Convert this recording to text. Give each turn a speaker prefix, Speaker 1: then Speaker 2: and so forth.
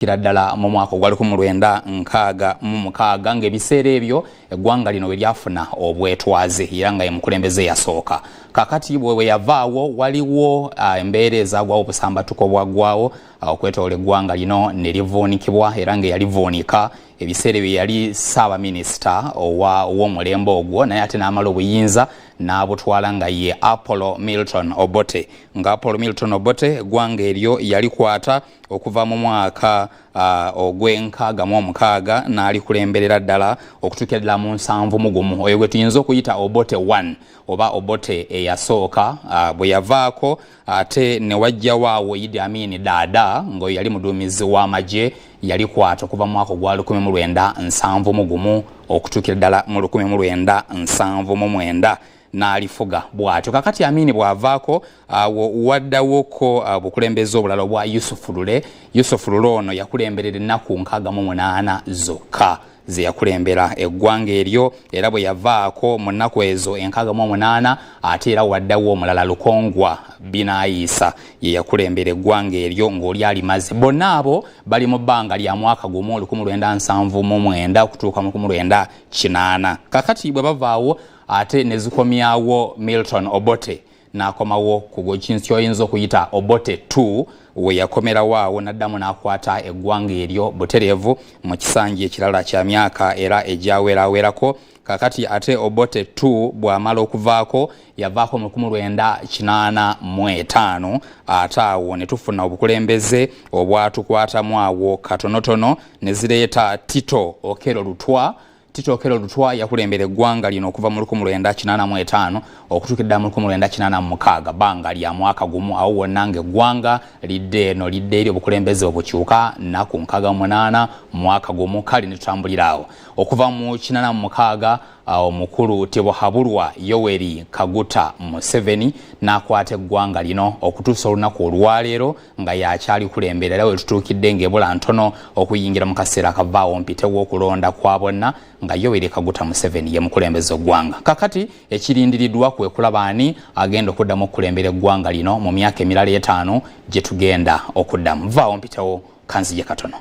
Speaker 1: Kiraddala mu mwaka gwa 1966 ng'ebiseera ebyo eggwanga lino we lyafuna obwetwaze era nga ye mukulembeze yasooka. Kakati bwe yavaawo waliwo embeera ezagwawo obusambatuko bwaggwawo okwetoola eggwanga lino ne livuunikibwa era nga yalivuunika ebiseera ebyo yali Ssaabaminisita ow'omulembe ogwo naye ate n'amala obuyinza n'abutwala nga ye Apollo Milton Obote. Nga Apollo Milton Obote eggwanga eryo yalikwata okuva mu mwaka ogw'enkaaga n'alikulemberera ddala okutuukira ddala mu 71 oyo gwe tuyinza okuyita Obote 1 oba Obote eyasooka. Bwe yavaako ate ne wajjawaawo Idi Amin Dada ng'oyo yali muduumizi w'amagye yalikwata okuva mu mwaka gwa 1971 okutuukira ddala mu 1979 n'alifuga bw'atyo. Kakati Amin bw'avaako waddawoko bukulembeze obulala obwa Yusuf Lule. Yusuf Lule ono yakulemberera ennaku 68 zokka ze yakulembera eggwanga eryo era bwe yavaako mu nnaku ezo 68 ate era waddawo omulala Lukongwa Binaisa ye yakulembera eggwanga eryo ng'oli alimaze. Bonna abo bali mu bbanga lya mwaka gumu 1979 okutuuka mu 1980. Kakati bwe bavaawo ate nezikomyawo Milton Obote n'akomawo ku kintu kyoyinza okuyita Obote 2 we yakomerawo awo n'addamu n'akwata eggwanga eryo butereevu mu kisanja ekirala kya myaka era egyawerawerako. Kakati ate Obote 2 bw'amala okuvaako yavaako mu 1985 ate awo ne tufuna obukulembeze obwatukwatamu awo katonotono ne zireeta Tito Okello Lutwa. Tito Okello Lutwa yakulembera eggwanga lino okuva mu 1985 okutuukira mu 1986 bbanga lya mwaka gumu. Awo wonna ng'eggwanga lidde eri obukulembeze obukyuka nnaku 68 mwaka gumu. Kale ne tutambulira awo okuva mu 86 omukulu Tebohabulwa Yoweri Kaguta Museveni n'akwata eggwanga lino okutuusa olunaku olwaleero nga yakyali kulembera era we tutuukidde ng'ebula ntono okuyingira mu kaseera akavaawo mpitewo okulonda kwa bonna nga Yoweri Kaguta Museveni ye mukulembeze eggwanga. Kakati ekirindiriddwa kwe kulaba ani agenda okuddamu okulembera eggwanga lino mu myaka emirala 5 gye tugenda okuddamu. Vaawo mpitewo kanzije katono.